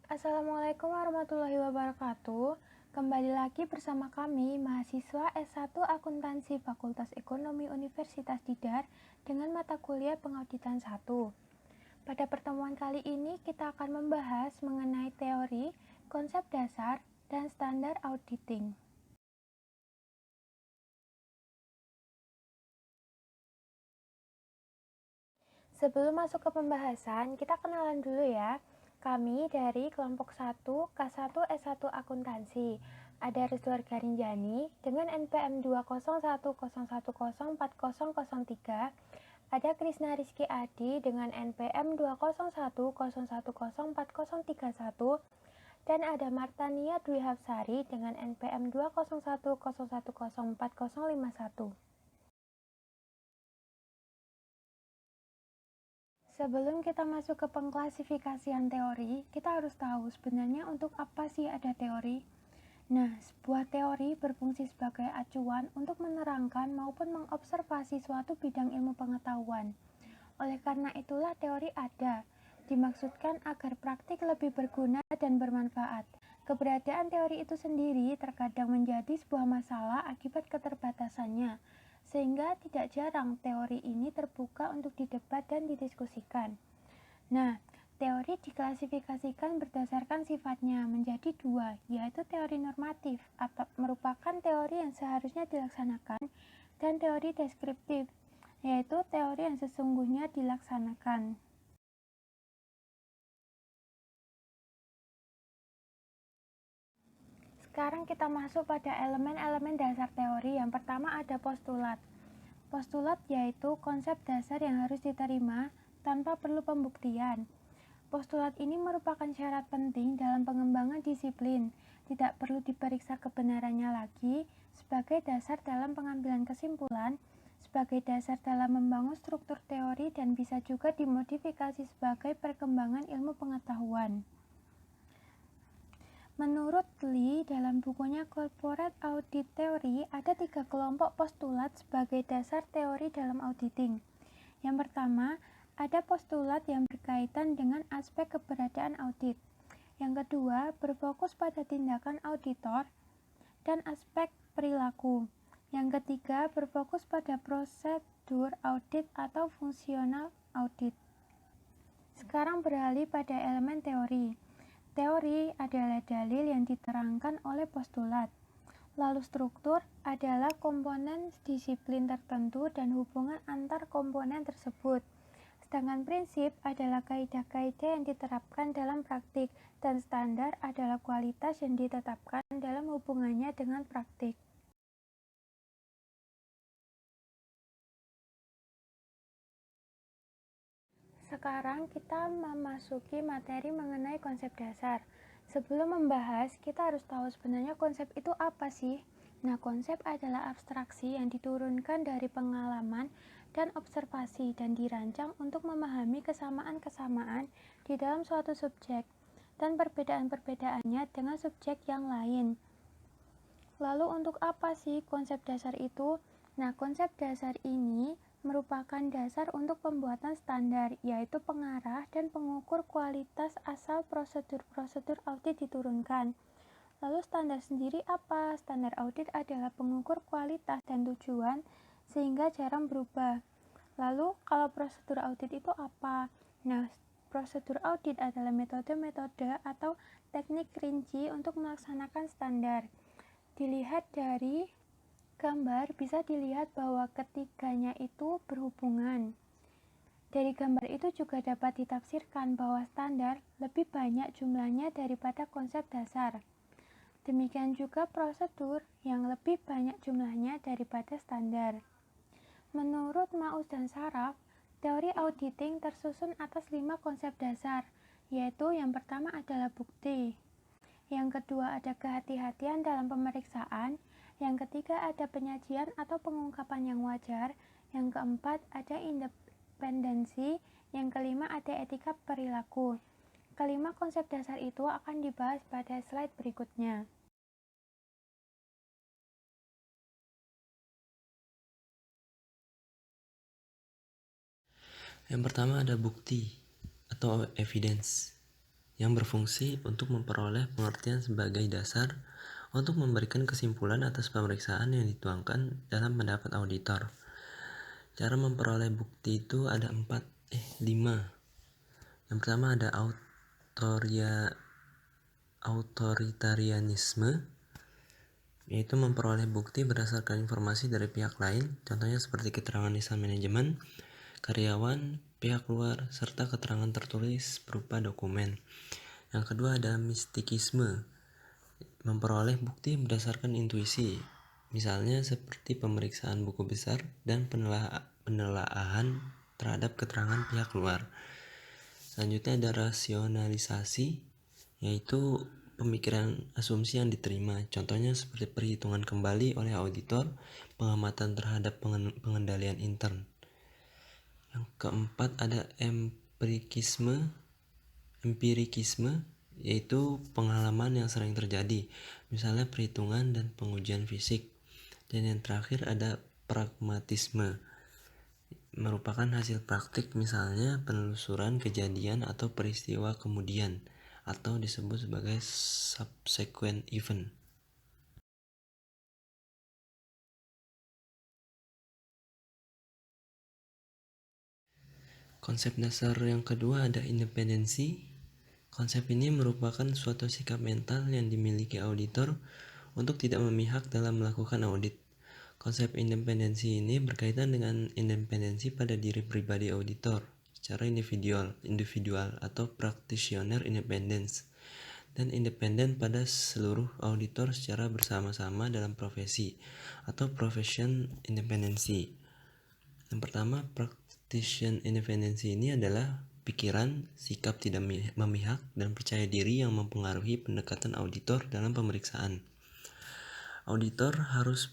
Assalamualaikum warahmatullahi wabarakatuh. Kembali lagi bersama kami, mahasiswa S1 Akuntansi Fakultas Ekonomi Universitas Didar dengan mata kuliah Pengauditan 1. Pada pertemuan kali ini kita akan membahas mengenai teori, konsep dasar, dan standar auditing. Sebelum masuk ke pembahasan, kita kenalan dulu ya. Kami dari kelompok 1 K1 S1 Akuntansi. Ada Rizwar Garinjani dengan NPM 20101040003. Ada Krisna Rizky Adi dengan NPM 20101104031. Dan ada Martania Dwi Hafsari dengan NPM 20101040051. Sebelum kita masuk ke pengklasifikasian teori, kita harus tahu sebenarnya untuk apa sih ada teori. Nah, sebuah teori berfungsi sebagai acuan untuk menerangkan maupun mengobservasi suatu bidang ilmu pengetahuan. Oleh karena itulah teori ada, dimaksudkan agar praktik lebih berguna dan bermanfaat. Keberadaan teori itu sendiri terkadang menjadi sebuah masalah akibat keterbatasannya, sehingga tidak jarang teori ini terbuka untuk didebat dan didiskusikan. Nah, teori diklasifikasikan berdasarkan sifatnya menjadi dua, yaitu teori normatif atau merupakan teori yang seharusnya dilaksanakan, dan teori deskriptif, yaitu teori yang sesungguhnya dilaksanakan. Sekarang kita masuk pada elemen-elemen dasar teori. Yang pertama ada postulat. Postulat yaitu konsep dasar yang harus diterima tanpa perlu pembuktian. Postulat ini merupakan syarat penting dalam pengembangan disiplin, tidak perlu diperiksa kebenarannya lagi sebagai dasar dalam pengambilan kesimpulan, sebagai dasar dalam membangun struktur teori, dan bisa juga dimodifikasi sebagai perkembangan ilmu pengetahuan. Menurut Lee, dalam bukunya Corporate Audit Theory, ada 3 kelompok postulat sebagai dasar teori dalam auditing. Yang pertama, ada postulat yang berkaitan dengan aspek keberadaan audit. Yang kedua, berfokus pada tindakan auditor dan aspek perilaku. Yang ketiga, berfokus pada prosedur audit atau fungsional audit. Sekarang beralih pada elemen teori. Teori adalah dalil yang diterangkan oleh postulat. Lalu struktur adalah komponen disiplin tertentu dan hubungan antar komponen tersebut. Sedangkan prinsip adalah kaidah-kaidah yang diterapkan dalam praktik, dan standar adalah kualitas yang ditetapkan dalam hubungannya dengan praktik. Sekarang kita memasuki materi mengenai konsep dasar. Sebelum membahas, kita harus tahu sebenarnya konsep itu apa sih? Nah, konsep adalah abstraksi yang diturunkan dari pengalaman dan observasi dan dirancang untuk memahami kesamaan-kesamaan di dalam suatu subjek dan perbedaan-perbedaannya dengan subjek yang lain. Lalu untuk apa sih konsep dasar itu? Nah, konsep dasar ini merupakan dasar untuk pembuatan standar, yaitu pengarah dan pengukur kualitas asal prosedur-prosedur audit diturunkan. Lalu standar sendiri apa? Standar audit adalah pengukur kualitas dan tujuan sehingga jarang berubah. Lalu kalau prosedur audit itu apa? Nah, prosedur audit adalah metode-metode atau teknik rinci untuk melaksanakan standar. Dilihat dari gambar, bisa dilihat bahwa ketiganya itu berhubungan. Dari gambar itu juga dapat ditafsirkan bahwa standar lebih banyak jumlahnya daripada konsep dasar. Demikian juga prosedur yang lebih banyak jumlahnya daripada standar. Menurut Maus dan Saraf, teori auditing tersusun atas 5 konsep dasar, yaitu yang pertama adalah bukti. Yang kedua ada kehati-hatian dalam pemeriksaan. Yang ketiga ada penyajian atau pengungkapan yang wajar. Yang keempat ada independensi. Yang kelima ada etika perilaku. Kelima konsep dasar itu akan dibahas pada slide berikutnya. Yang pertama ada bukti atau evidence. yang berfungsi untuk memperoleh pengertian sebagai dasar untuk memberikan kesimpulan atas pemeriksaan yang dituangkan dalam pendapat auditor. Cara memperoleh bukti itu ada 5. Yang pertama ada autoritarianisme, yaitu memperoleh bukti berdasarkan informasi dari pihak lain, contohnya seperti keterangan lisan manajemen, karyawan, pihak luar, serta keterangan tertulis berupa dokumen. Yang kedua ada mistikisme, memperoleh bukti berdasarkan intuisi, misalnya seperti pemeriksaan buku besar dan penelaahan terhadap keterangan pihak luar. Selanjutnya ada rasionalisasi, yaitu pemikiran asumsi yang diterima, contohnya seperti perhitungan kembali oleh auditor, pengamatan terhadap pengendalian intern. Yang keempat ada empirikisme, yaitu pengalaman yang sering terjadi, misalnya perhitungan dan pengujian fisik. Dan yang terakhir ada pragmatisme, merupakan hasil praktik, misalnya penelusuran kejadian atau peristiwa kemudian, atau disebut sebagai subsequent event. Konsep dasar yang kedua ada independensi. Konsep ini merupakan suatu sikap mental yang dimiliki auditor untuk tidak memihak dalam melakukan audit. Konsep independensi ini berkaitan dengan independensi pada diri pribadi auditor secara individual atau practitioner independence, dan independen pada seluruh auditor secara bersama-sama dalam profesi atau profession independency. Yang pertama, practitioner independency ini adalah pikiran, sikap tidak memihak, dan percaya diri yang mempengaruhi pendekatan auditor dalam pemeriksaan. Auditor harus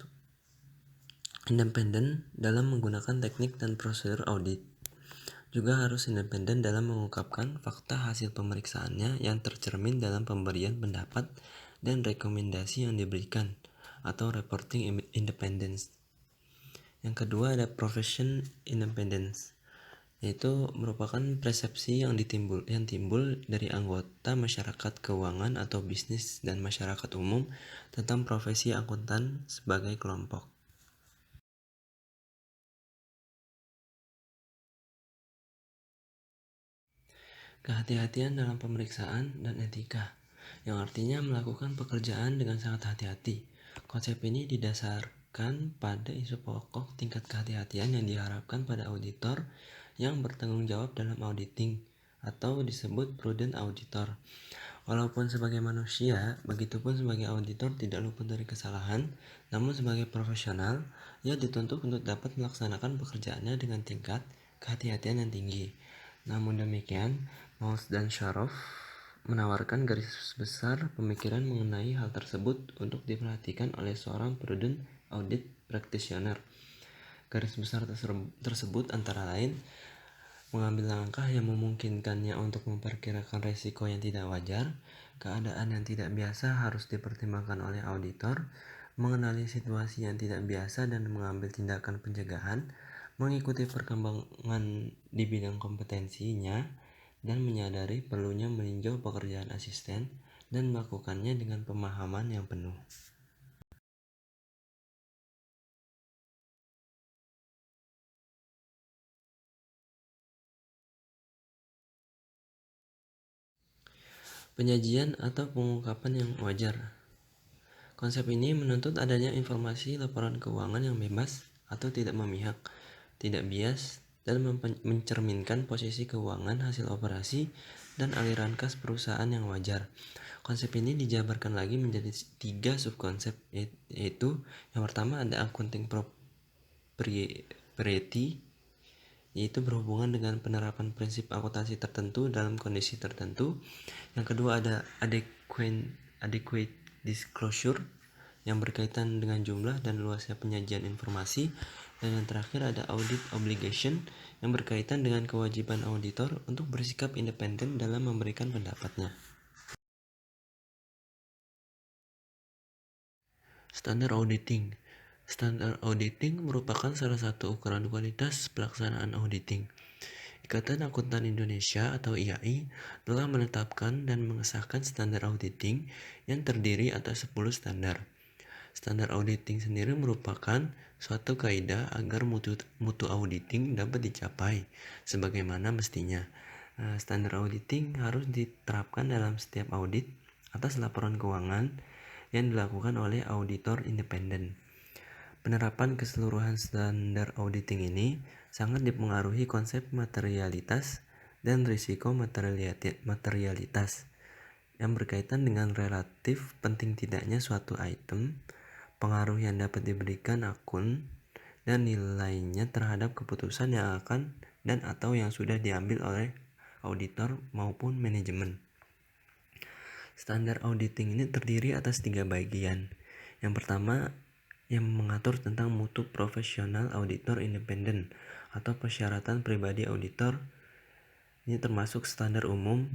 independen dalam menggunakan teknik dan prosedur audit. Juga harus independen dalam mengungkapkan fakta hasil pemeriksaannya yang tercermin dalam pemberian pendapat dan rekomendasi yang diberikan, atau reporting independence. Yang kedua ada profession independence, yaitu merupakan persepsi yang timbul dari anggota masyarakat keuangan atau bisnis dan masyarakat umum tentang profesi akuntan sebagai kelompok. Kehati-hatian dalam pemeriksaan dan etika, yang artinya melakukan pekerjaan dengan sangat hati-hati. Konsep ini didasarkan pada isu pokok tingkat kehati-hatian yang diharapkan pada auditor yang bertanggung jawab dalam auditing, atau disebut prudent auditor. Walaupun sebagai manusia, begitupun sebagai auditor tidak luput dari kesalahan, namun sebagai profesional, ia dituntut untuk dapat melaksanakan pekerjaannya dengan tingkat kehati-hatian yang tinggi. Namun demikian, Miles dan Sharoff menawarkan garis besar pemikiran mengenai hal tersebut untuk diperhatikan oleh seorang prudent audit practitioner. Garis besar tersebut antara lain mengambil langkah yang memungkinkannya untuk memperkirakan resiko yang tidak wajar, keadaan yang tidak biasa harus dipertimbangkan oleh auditor, mengenali situasi yang tidak biasa dan mengambil tindakan pencegahan, mengikuti perkembangan di bidang kompetensinya, dan menyadari perlunya meninjau pekerjaan asisten dan melakukannya dengan pemahaman yang penuh. Penyajian atau pengungkapan yang wajar. Konsep ini menuntut adanya informasi laporan keuangan yang bebas atau tidak memihak, tidak bias, dan mencerminkan posisi keuangan, hasil operasi, dan aliran kas perusahaan yang wajar. Konsep ini dijabarkan lagi menjadi 3 subkonsep, yaitu yang pertama ada accounting propriety, yaitu berhubungan dengan penerapan prinsip akuntansi tertentu dalam kondisi tertentu. Yang kedua ada adequate disclosure, yang berkaitan dengan jumlah dan luasnya penyajian informasi. Dan yang terakhir ada audit obligation, yang berkaitan dengan kewajiban auditor untuk bersikap independen dalam memberikan pendapatnya. Standar auditing. Standar auditing merupakan salah satu ukuran kualitas pelaksanaan auditing. Ikatan Akuntan Indonesia atau IAI telah menetapkan dan mengesahkan standar auditing yang terdiri atas 10 standar. Standar auditing sendiri merupakan suatu kaidah agar mutu auditing dapat dicapai sebagaimana mestinya. Standar auditing harus diterapkan dalam setiap audit atas laporan keuangan yang dilakukan oleh auditor independen. Penerapan keseluruhan standar auditing ini sangat dipengaruhi konsep materialitas dan risiko materialitas yang berkaitan dengan relatif penting tidaknya suatu item, pengaruh yang dapat diberikan akun, dan nilainya terhadap keputusan yang akan dan atau yang sudah diambil oleh auditor maupun manajemen. Standar auditing ini terdiri atas 3 bagian. Yang pertama, yang mengatur tentang mutu profesional auditor independen atau persyaratan pribadi auditor. Ini termasuk standar umum.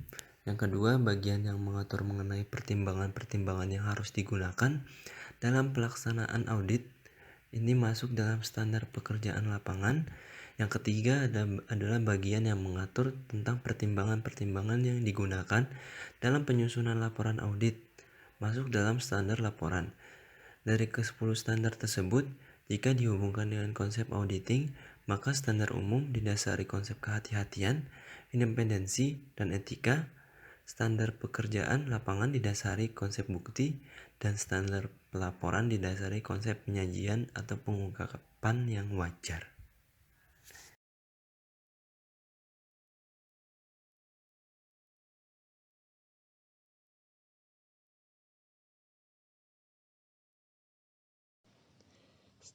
Yang kedua, bagian yang mengatur mengenai pertimbangan-pertimbangan yang harus digunakan dalam pelaksanaan audit. Ini masuk dalam standar pekerjaan lapangan. Yang ketiga adalah bagian yang mengatur tentang pertimbangan-pertimbangan yang digunakan dalam penyusunan laporan audit, masuk dalam standar laporan. Dari ke-10 standar tersebut, jika dihubungkan dengan konsep auditing, maka standar umum didasari konsep kehati-hatian, independensi, dan etika. Standar pekerjaan lapangan didasari konsep bukti, dan standar pelaporan didasari konsep penyajian atau pengungkapan yang wajar.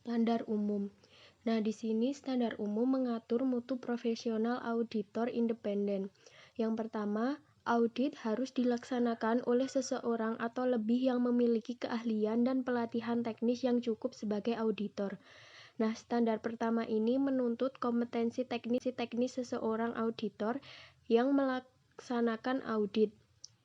Standar umum. Nah, di sini standar umum mengatur mutu profesional auditor independen. Yang pertama, audit harus dilaksanakan oleh seseorang atau lebih yang memiliki keahlian dan pelatihan teknis yang cukup sebagai auditor. Nah, standar pertama ini menuntut kompetensi teknis seseorang auditor yang melaksanakan audit.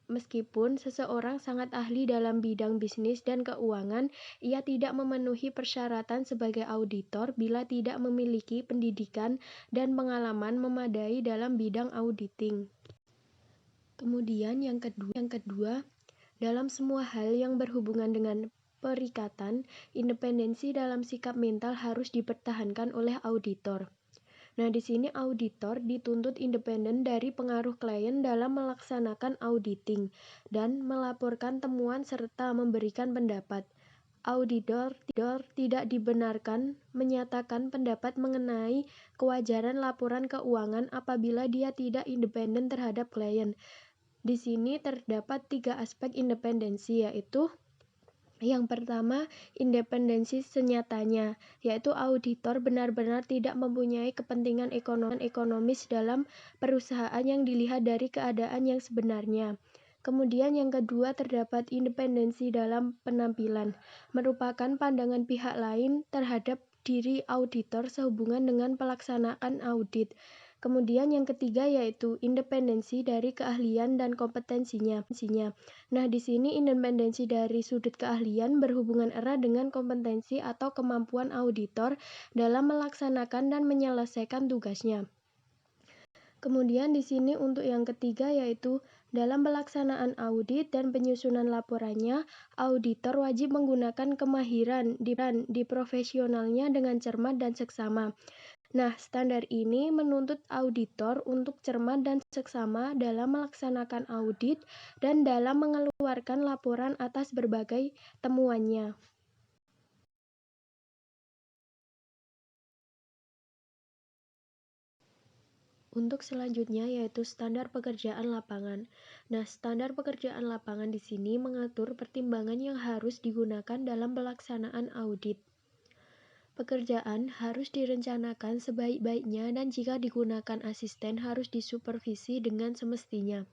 Meskipun seseorang sangat ahli dalam bidang bisnis dan keuangan, ia tidak memenuhi persyaratan sebagai auditor bila tidak memiliki pendidikan dan pengalaman memadai dalam bidang auditing. Kemudian yang kedua, dalam semua hal yang berhubungan dengan perikatan, independensi dalam sikap mental harus dipertahankan oleh auditor. Nah, di sini auditor dituntut independen dari pengaruh klien dalam melaksanakan auditing dan melaporkan temuan serta memberikan pendapat. Auditor tidak dibenarkan menyatakan pendapat mengenai kewajaran laporan keuangan apabila dia tidak independen terhadap klien. Di sini terdapat 3 aspek independensi, yaitu yang pertama, independensi senyatanya, yaitu auditor benar-benar tidak mempunyai kepentingan ekonomis dalam perusahaan yang dilihat dari keadaan yang sebenarnya. Kemudian yang kedua, terdapat independensi dalam penampilan, merupakan pandangan pihak lain terhadap diri auditor sehubungan dengan pelaksanaan audit. Kemudian yang ketiga yaitu independensi dari keahlian dan kompetensinya. Nah, di sini independensi dari sudut keahlian berhubungan erat dengan kompetensi atau kemampuan auditor dalam melaksanakan dan menyelesaikan tugasnya. Kemudian di sini untuk yang ketiga yaitu dalam pelaksanaan audit dan penyusunan laporannya, auditor wajib menggunakan kemahiran di profesionalnya dengan cermat dan seksama. Nah, standar ini menuntut auditor untuk cermat dan seksama dalam melaksanakan audit dan dalam mengeluarkan laporan atas berbagai temuannya. Untuk selanjutnya yaitu standar pekerjaan lapangan. Nah, standar pekerjaan lapangan di sini mengatur pertimbangan yang harus digunakan dalam pelaksanaan audit. Pekerjaan harus direncanakan sebaik-baiknya dan jika digunakan asisten harus disupervisi dengan semestinya.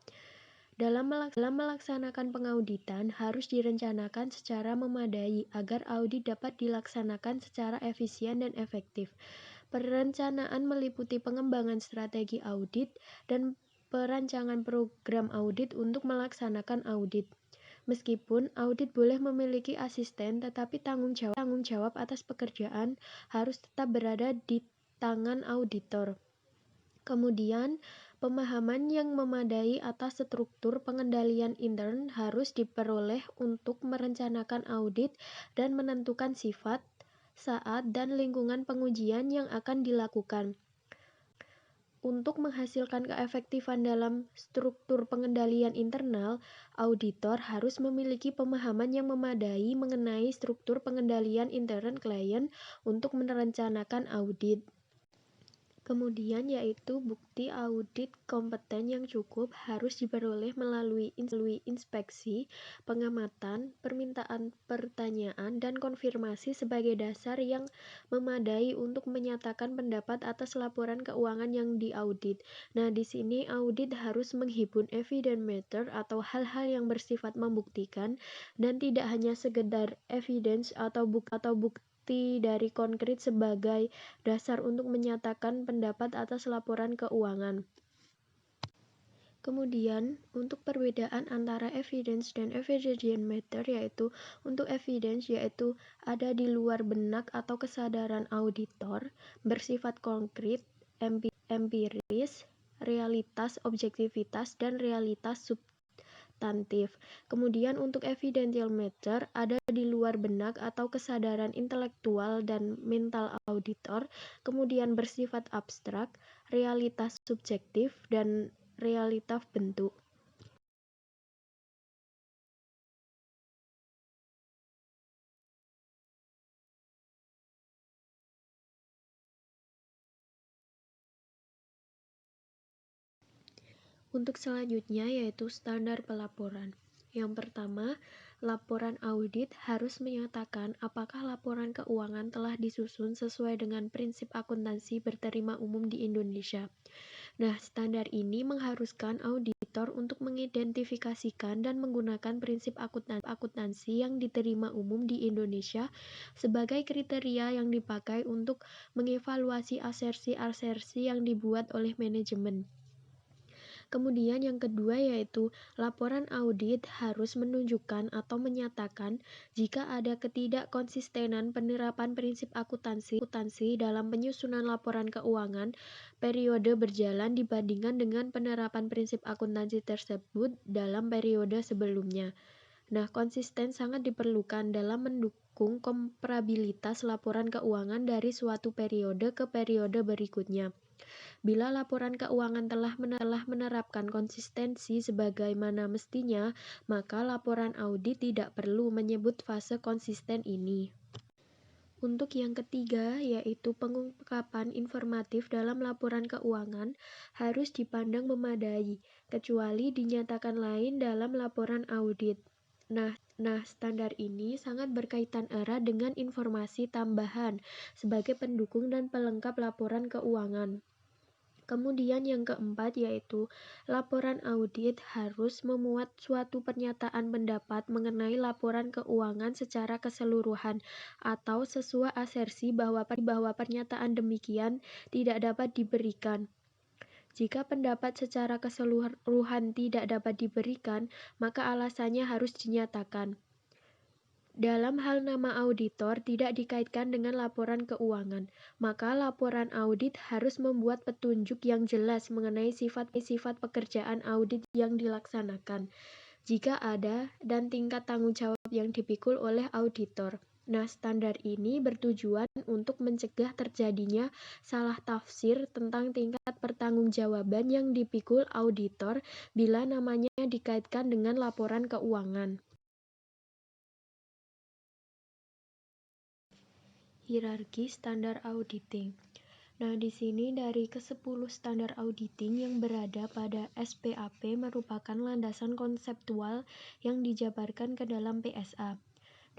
Dalam melaksanakan pengauditan harus direncanakan secara memadai agar audit dapat dilaksanakan secara efisien dan efektif. Perencanaan meliputi pengembangan strategi audit dan perancangan program audit untuk melaksanakan audit. Meskipun audit boleh memiliki asisten, tetapi tanggung jawab atas pekerjaan harus tetap berada di tangan auditor. Kemudian, pemahaman yang memadai atas struktur pengendalian intern harus diperoleh untuk merencanakan audit dan menentukan sifat, saat, dan lingkungan pengujian yang akan dilakukan. Untuk menghasilkan keefektifan dalam struktur pengendalian internal, auditor harus memiliki pemahaman yang memadai mengenai struktur pengendalian intern klien untuk merencanakan audit. Kemudian yaitu bukti audit kompeten yang cukup harus diperoleh melalui inspeksi, pengamatan, permintaan pertanyaan, dan konfirmasi sebagai dasar yang memadai untuk menyatakan pendapat atas laporan keuangan yang diaudit. Nah, di sini audit harus menghimpun evidence matter atau hal-hal yang bersifat membuktikan dan tidak hanya sekedar evidence atau bukti dari konkret sebagai dasar untuk menyatakan pendapat atas laporan keuangan. Kemudian, untuk perbedaan antara evidence dan evidence matter yaitu untuk evidence yaitu ada di luar benak atau kesadaran auditor, bersifat konkret, empiris, realitas, objektivitas, dan realitas substantif. Kemudian untuk evidential matter ada di luar benak atau kesadaran intelektual dan mental auditor, kemudian bersifat abstrak, realitas subjektif, dan realitas bentuk. Untuk selanjutnya yaitu standar pelaporan. Yang pertama, laporan audit harus menyatakan apakah laporan keuangan telah disusun sesuai dengan prinsip akuntansi berterima umum di Indonesia. Nah, standar ini mengharuskan auditor untuk mengidentifikasikan dan menggunakan prinsip akuntansi yang diterima umum di Indonesia sebagai kriteria yang dipakai untuk mengevaluasi asersi-asersi yang dibuat oleh manajemen. Kemudian yang kedua yaitu laporan audit harus menunjukkan atau menyatakan jika ada ketidakkonsistenan penerapan prinsip akuntansi dalam penyusunan laporan keuangan periode berjalan dibandingkan dengan penerapan prinsip akuntansi tersebut dalam periode sebelumnya. Nah, konsisten sangat diperlukan dalam mendukung komparabilitas laporan keuangan dari suatu periode ke periode berikutnya. Bila laporan keuangan telah menerapkan konsistensi sebagaimana mestinya, maka laporan audit tidak perlu menyebut fase konsisten ini. Untuk yang ketiga, yaitu pengungkapan informatif dalam laporan keuangan harus dipandang memadai, kecuali dinyatakan lain dalam laporan audit. Nah, standar ini sangat berkaitan erat dengan informasi tambahan sebagai pendukung dan pelengkap laporan keuangan. Kemudian yang keempat yaitu laporan audit harus memuat suatu pernyataan pendapat mengenai laporan keuangan secara keseluruhan atau sesuai asersi bahwa pernyataan demikian tidak dapat diberikan. Jika pendapat secara keseluruhan tidak dapat diberikan, maka alasannya harus dinyatakan. Dalam hal nama auditor tidak dikaitkan dengan laporan keuangan, maka laporan audit harus membuat petunjuk yang jelas mengenai sifat pekerjaan audit yang dilaksanakan, jika ada, dan tingkat tanggung jawab yang dipikul oleh auditor. Nah, standar ini bertujuan untuk mencegah terjadinya salah tafsir tentang tingkat pertanggungjawaban yang dipikul auditor bila namanya dikaitkan dengan laporan keuangan. Hierarki standar auditing. Nah, di sini dari ke-10 standar auditing yang berada pada SPAP merupakan landasan konseptual yang dijabarkan ke dalam PSA.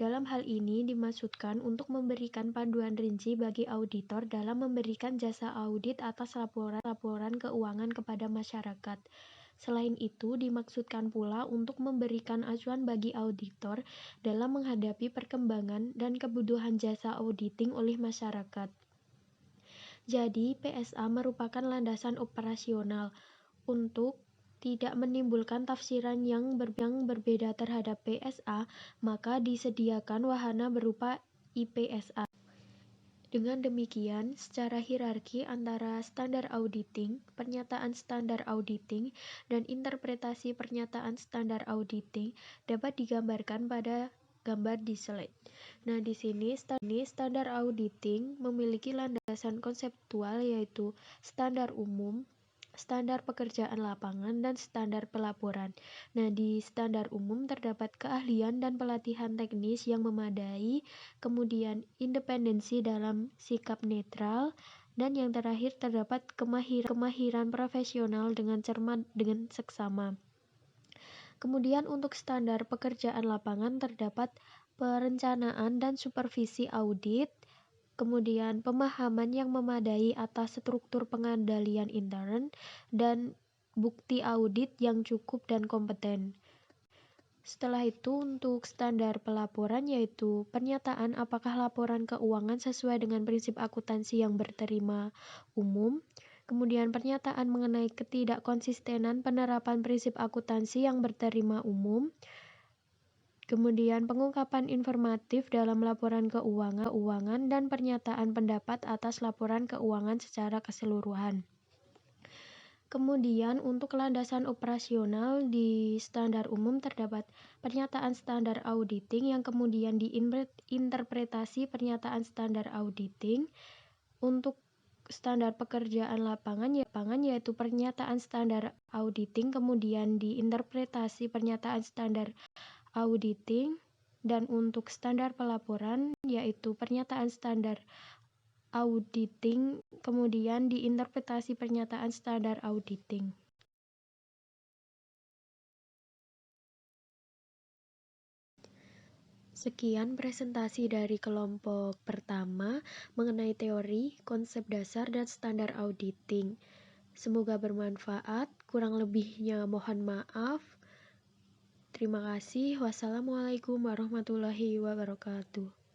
Dalam hal ini dimaksudkan untuk memberikan panduan rinci bagi auditor dalam memberikan jasa audit atas laporan keuangan kepada masyarakat. Selain itu, dimaksudkan pula untuk memberikan acuan bagi auditor dalam menghadapi perkembangan dan kebutuhan jasa auditing oleh masyarakat. Jadi, PSA merupakan landasan operasional untuk tidak menimbulkan tafsiran yang berbeda terhadap PSA, maka disediakan wahana berupa IPSA. Dengan demikian, secara hierarki antara standar auditing, pernyataan standar auditing, dan interpretasi pernyataan standar auditing dapat digambarkan pada gambar di slide. Nah, di sini standar auditing memiliki landasan konseptual yaitu standar umum, standar pekerjaan lapangan, dan standar pelaporan. Nah, di standar umum terdapat keahlian dan pelatihan teknis yang memadai, kemudian independensi dalam sikap netral, dan yang terakhir terdapat kemahiran profesional dengan cermat dengan seksama. Kemudian untuk standar pekerjaan lapangan terdapat perencanaan dan supervisi audit, kemudian pemahaman yang memadai atas struktur pengendalian intern, dan bukti audit yang cukup dan kompeten. Setelah itu untuk standar pelaporan yaitu pernyataan apakah laporan keuangan sesuai dengan prinsip akuntansi yang berterima umum, kemudian pernyataan mengenai ketidakkonsistenan penerapan prinsip akuntansi yang berterima umum, kemudian pengungkapan informatif dalam laporan keuangan dan pernyataan pendapat atas laporan keuangan secara keseluruhan. Kemudian untuk landasan operasional di standar umum terdapat pernyataan standar auditing yang kemudian diinterpretasi pernyataan standar auditing. Untuk standar pekerjaan lapangan yaitu pernyataan standar auditing kemudian diinterpretasi pernyataan standar auditing, dan untuk standar pelaporan yaitu pernyataan standar auditing kemudian diinterpretasi pernyataan standar auditing. Sekian presentasi dari kelompok pertama mengenai teori, konsep dasar, dan standar auditing. Semoga bermanfaat, kurang lebihnya mohon maaf. Terima kasih. Wassalamualaikum warahmatullahi wabarakatuh.